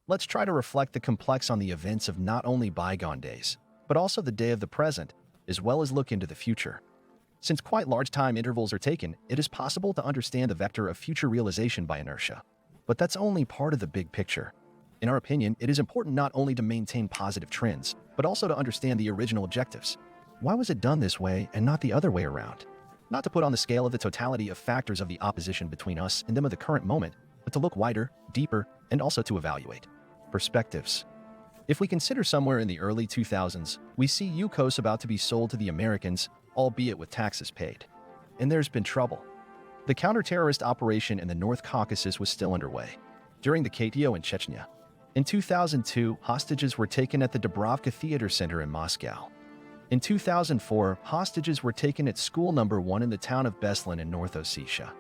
let's try to reflect the complex on the events of not only bygone days, but also the day of the present, as well as look into the future. Since quite large time intervals are taken, it is possible to understand the vector of future realization by inertia. But that's only part of the big picture. In our opinion, it is important not only to maintain positive trends, but also to understand the original objectives. Why was it done this way and not the other way around? Not to put on the scale of the totality of factors of the opposition between us and them of the current moment, but to look wider, deeper, and also to evaluate perspectives. If we consider somewhere in the early 2000s, we see Yukos about to be sold to the Americans, albeit with taxes paid. And there's been trouble. The counter-terrorist operation in the North Caucasus was still underway. During the KTO in Chechnya. In 2002, hostages were taken at the Dubrovka Theater Center in Moscow. In 2004, hostages were taken at school number 1 in the town of Beslan in North Ossetia.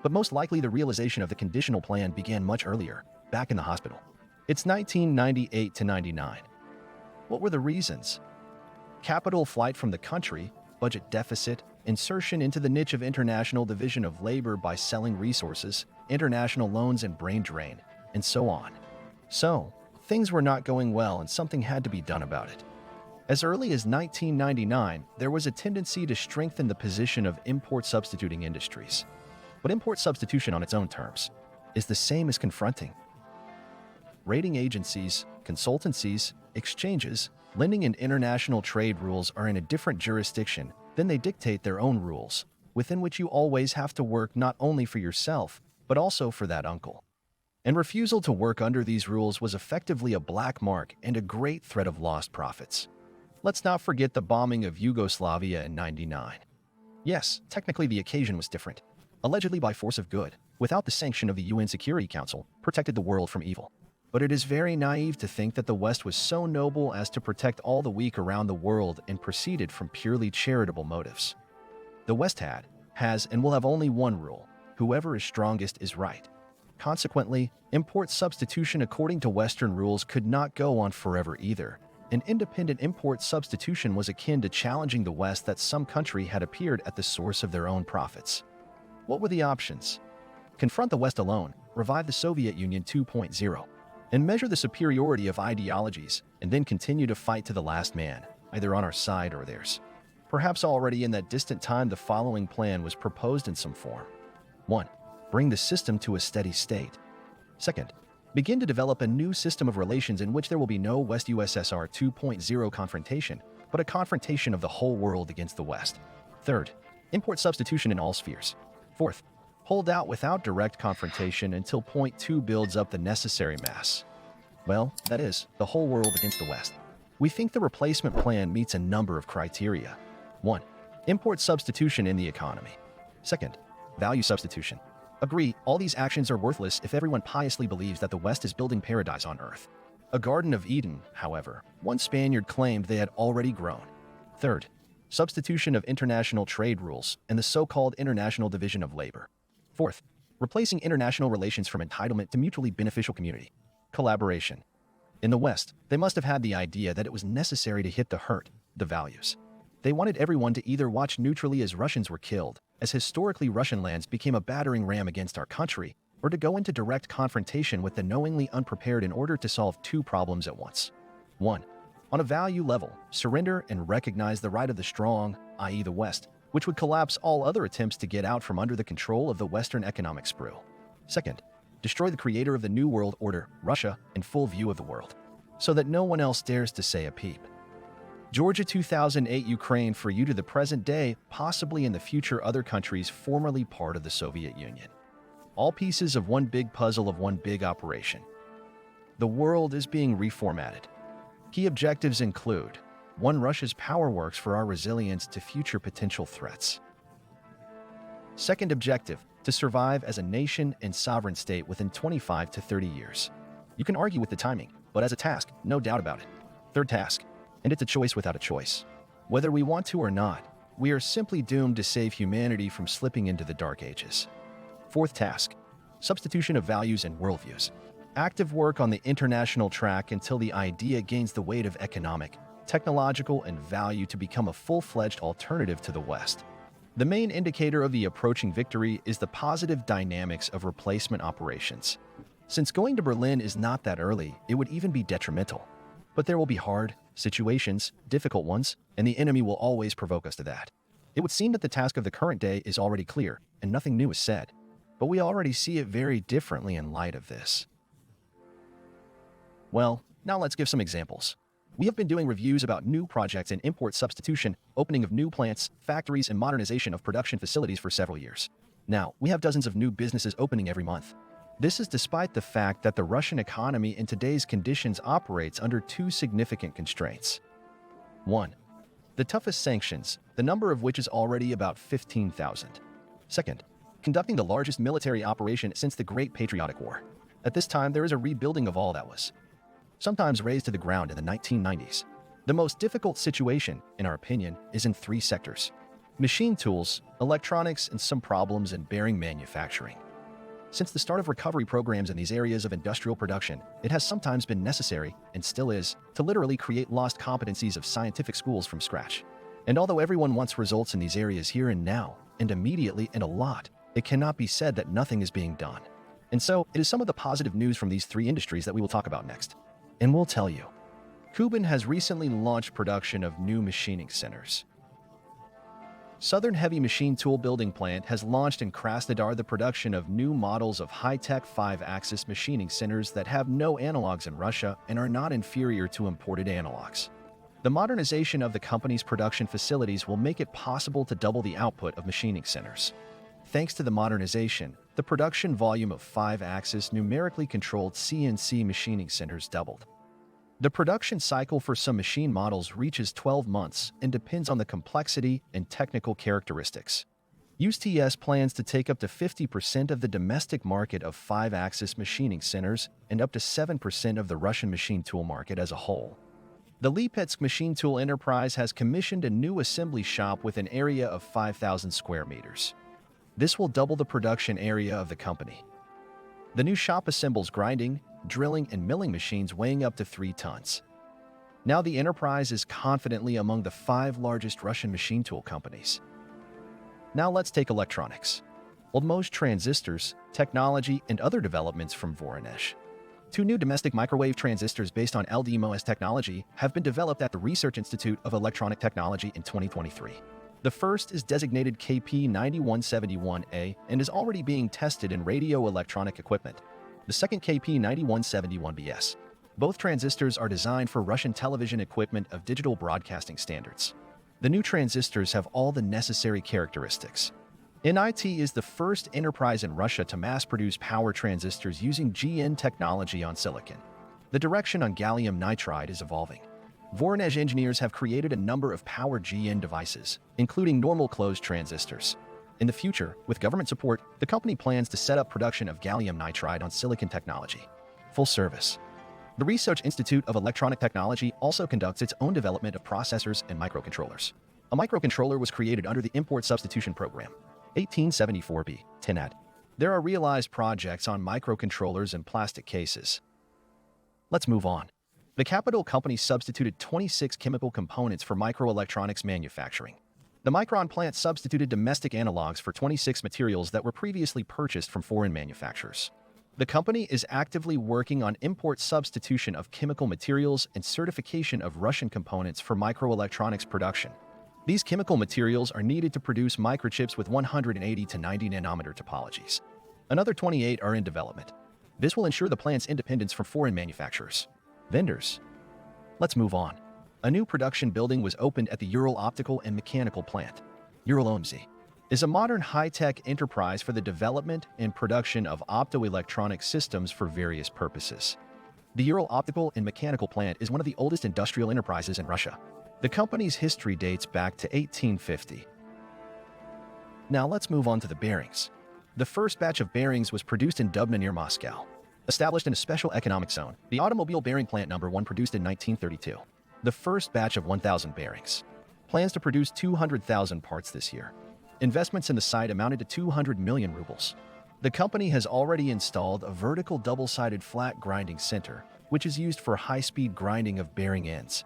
But most likely the realization of the conditional plan began much earlier, back in the hospital. It's 1998 to 99. What were the reasons? Capital flight from the country, budget deficit, insertion into the niche of international division of labor by selling resources, international loans and brain drain, and so on. So, things were not going well and something had to be done about it. As early as 1999, there was a tendency to strengthen the position of import substituting industries. But import substitution on its own terms is the same as confronting. Rating agencies, consultancies, exchanges, lending and international trade rules are in a different jurisdiction, then they dictate their own rules, within which you always have to work not only for yourself, but also for that uncle. And refusal to work under these rules was effectively a black mark and a great threat of lost profits. Let's not forget the bombing of Yugoslavia in '99. Yes, technically the occasion was different. Allegedly by force of good, without the sanction of the UN Security Council, protected the world from evil. But it is very naive to think that the West was so noble as to protect all the weak around the world and proceeded from purely charitable motives. The West has, and will have only one rule: whoever is strongest is right. Consequently, import substitution according to Western rules could not go on forever either. An independent import substitution was akin to challenging the West that some country had appeared at the source of their own profits. What were the options? Confront the West alone, revive the Soviet Union 2.0, and measure the superiority of ideologies, and then continue to fight to the last man, either on our side or theirs. Perhaps already in that distant time the following plan was proposed in some form. 1. Bring the system to a steady state. 2nd. Begin to develop a new system of relations in which there will be no West USSR 2.0 confrontation, but a confrontation of the whole world against the West. 3rd. Import substitution in all spheres. 4th. Hold out without direct confrontation until point 2 builds up the necessary mass. Well, that is, the whole world against the West. We think the replacement plan meets a number of criteria. 1. Import substitution in the economy. 2nd. Value substitution. Agree, all these actions are worthless if everyone piously believes that the West is building paradise on Earth. A Garden of Eden, however, one Spaniard claimed they had already grown. 3rd. Substitution of international trade rules and the so-called international division of labor. 4th. Replacing international relations from entitlement to mutually beneficial community. Collaboration. In the West, they must have had the idea that it was necessary to hit the hurt, the values. They wanted everyone to either watch neutrally as Russians were killed, as historically Russian lands became a battering ram against our country, or to go into direct confrontation with the knowingly unprepared in order to solve two problems at once. 1. On a value level, surrender and recognize the right of the strong, i.e. the West, which would collapse all other attempts to get out from under the control of the Western economic sprue. 2nd. Destroy the creator of the New World Order, Russia, in full view of the world, so that no one else dares to say a peep. Georgia 2008 Ukraine for you to the present day, possibly in the future other countries formerly part of the Soviet Union. All pieces of one big puzzle of one big operation. The world is being reformatted. Key objectives include 1. Russia's power works for our resilience to future potential threats. 2nd objective, to survive as a nation and sovereign state within 25 to 30 years. You can argue with the timing, but as a task, no doubt about it. 3rd task, and it's a choice without a choice. Whether we want to or not, we are simply doomed to save humanity from slipping into the dark ages. 4th task, substitution of values and worldviews. Active work on the international track until the idea gains the weight of economic, technological, and value to become a full-fledged alternative to the West. The main indicator of the approaching victory is the positive dynamics of replacement operations. Since going to Berlin is not that early, it would even be detrimental. But there will be hard situations, difficult ones, and the enemy will always provoke us to that. It would seem that the task of the current day is already clear, and nothing new is said. But we already see it very differently in light of this. Well, now let's give some examples. We have been doing reviews about new projects in import substitution, opening of new plants, factories, and modernization of production facilities for several years. Now, we have dozens of new businesses opening every month. This is despite the fact that the Russian economy in today's conditions operates under two significant constraints. 1. The toughest sanctions, the number of which is already about 15,000. Second, conducting the largest military operation since the Great Patriotic War. At this time, there is a rebuilding of all that was sometimes razed to the ground in the 1990s. The most difficult situation, in our opinion, is in three sectors: machine tools, electronics, and some problems in bearing manufacturing. Since the start of recovery programs in these areas of industrial production, it has sometimes been necessary, and still is, to literally create lost competencies of scientific schools from scratch. And although everyone wants results in these areas here and now, and immediately and a lot, it cannot be said that nothing is being done. And so, it is some of the positive news from these three industries that we will talk about next. And we'll tell you. Kuban has recently launched production of new machining centers. Southern Heavy Machine Tool Building Plant has launched in Krasnodar the production of new models of high-tech 5-axis machining centers that have no analogs in Russia and are not inferior to imported analogs. The modernization of the company's production facilities will make it possible to double the output of machining centers. Thanks to the modernization, the production volume of 5-axis numerically controlled CNC machining centers doubled. The production cycle for some machine models reaches 12 months and depends on the complexity and technical characteristics. USTS plans to take up to 50% of the domestic market of 5-axis machining centers and up to 7% of the Russian machine tool market as a whole. The Lipetsk Machine Tool Enterprise has commissioned a new assembly shop with an area of 5,000 square meters. This will double the production area of the company. The new shop assembles grinding, drilling, and milling machines weighing up to 3 tons. Now the enterprise is confidently among the 5 largest Russian machine tool companies. Now let's take electronics. Oldmost transistors, technology, and other developments from Voronezh. 2 new domestic microwave transistors based on LDMOS technology have been developed at the Research Institute of Electronic Technology in 2023. The first is designated KP9171A and is already being tested in radio electronic equipment. The second KP9171BS. Both transistors are designed for Russian television equipment of digital broadcasting standards. The new transistors have all the necessary characteristics. NIT is the first enterprise in Russia to mass-produce power transistors using GN technology on silicon. The direction on gallium nitride is evolving. Voronezh engineers have created a number of power GN devices, including normal closed transistors. In the future, with government support, the company plans to set up production of gallium nitride on silicon technology. Full service. The Research Institute of Electronic Technology also conducts its own development of processors and microcontrollers. A microcontroller was created under the Import Substitution Program, 1874B, TINAD. There are realized projects on microcontrollers and plastic cases. Let's move on. The Capital Company substituted 26 chemical components for microelectronics manufacturing. The Micron plant substituted domestic analogs for 26 materials that were previously purchased from foreign manufacturers. The company is actively working on import substitution of chemical materials and certification of Russian components for microelectronics production. These chemical materials are needed to produce microchips with 180 to 90 nanometer topologies. Another 28 are in development. This will ensure the plant's independence from foreign manufacturers. Vendors. Let's move on. A new production building was opened at the Ural Optical and Mechanical Plant. Ural-OMZ is a modern high-tech enterprise for the development and production of optoelectronic systems for various purposes. The Ural Optical and Mechanical Plant is one of the oldest industrial enterprises in Russia. The company's history dates back to 1850. Now let's move on to the bearings. The first batch of bearings was produced in Dubna near Moscow. Established in a special economic zone, the automobile bearing plant number 1 produced in 1932. The first batch of 1,000 bearings. Plans to produce 200,000 parts this year. Investments in the site amounted to 200 million rubles. The company has already installed a vertical double-sided flat grinding center, which is used for high-speed grinding of bearing ends.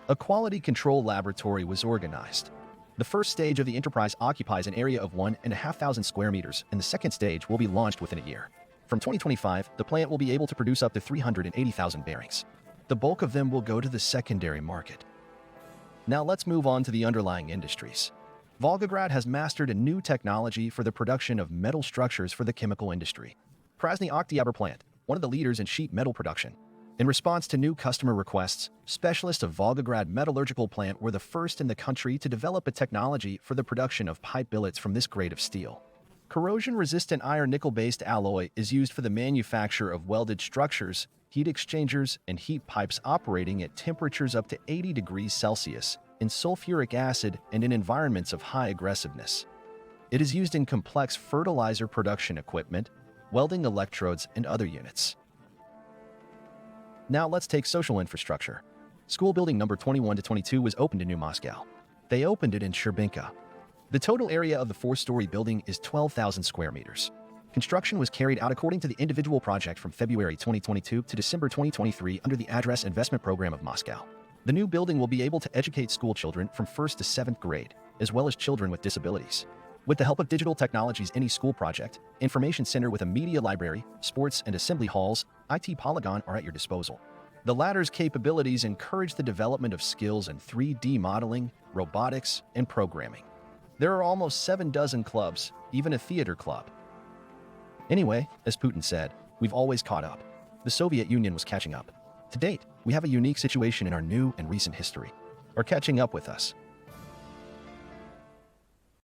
A quality control laboratory was organized. The first stage of the enterprise occupies an area of 1,500 square meters, and the second stage will be launched within a year. From 2025, the plant will be able to produce up to 380,000 bearings. The bulk of them will go to the secondary market. Now let's move on to the underlying industries. Volgograd has mastered a new technology for the production of metal structures for the chemical industry. Krasny Oktябrь plant, one of the leaders in sheet metal production. In response to new customer requests, specialists of Volgograd Metallurgical Plant were the first in the country to develop a technology for the production of pipe billets from this grade of steel. Corrosion-resistant iron-nickel-based alloy is used for the manufacture of welded structures, heat exchangers, and heat pipes operating at temperatures up to 80 degrees Celsius, in sulfuric acid, and in environments of high aggressiveness. It is used in complex fertilizer production equipment, welding electrodes, and other units. Now let's take social infrastructure. School building number 21 to 22 was opened in New Moscow. They opened it in Sherbinka. The total area of the four-story building is 12,000 square meters. Construction was carried out according to the individual project from February 2022 to December 2023 under the Address Investment Program of Moscow. The new building will be able to educate school children from 1st to 7th grade, as well as children with disabilities. With the help of digital technologies, any school project, information center with a media library, sports and assembly halls, IT Polygon are at your disposal. The latter's capabilities encourage the development of skills in 3D modeling, robotics, and programming. There are almost 7 dozen clubs, even a theater club. Anyway, as Putin said, we've always caught up. The Soviet Union was catching up. To date, we have a unique situation in our new and recent history. Are catching up with us.